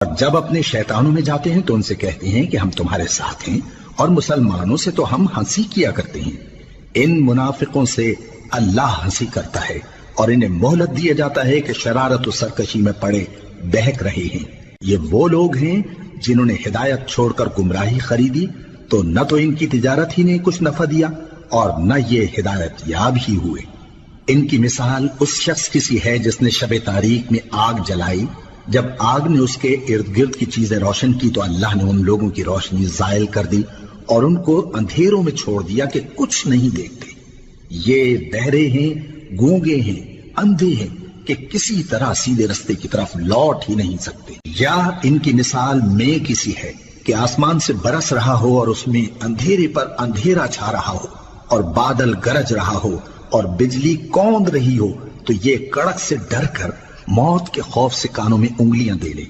اور جب اپنے شیطانوں میں جاتے ہیں تو ان سے کہتے ہیں کہ ہم تمہارے ساتھ ہیں، اور مسلمانوں سے تو ہم ہنسی کیا کرتے ہیں۔ ان منافقوں سے اللہ ہنسی کرتا ہے اور انہیں مہلت دیا جاتا ہے کہ شرارت و سرکشی میں پڑے بہک رہے ہیں۔ یہ وہ لوگ ہیں جنہوں نے ہدایت چھوڑ کر گمراہی خریدی، تو نہ تو ان کی تجارت ہی نے کچھ نفع دیا اور نہ یہ ہدایت یاب ہی ہوئے۔ ان کی مثال اس شخص کی سی ہے جس نے شب تاریک میں آگ جلائی، جب آگ نے اس کے ارد گرد کی چیزیں روشن کی تو اللہ نے ان لوگوں کی روشنی زائل کر دی اور ان کو اندھیروں میں چھوڑ دیا کہ کچھ نہیں دیکھتے۔ یہ بہرے ہیں، گونگے ہیں، اندھے ہیں کہ کسی طرح سیدھے رستے کی طرف لوٹ ہی نہیں سکتے۔ یا ان کی مثال میں کسی ہے کہ آسمان سے برس رہا ہو اور اس میں اندھیرے پر اندھیرا چھا رہا ہو اور بادل گرج رہا ہو اور بجلی کوند رہی ہو، تو یہ کڑک سے ڈر کر موت کے خوف سے کانوں میں انگلیاں دے لے۔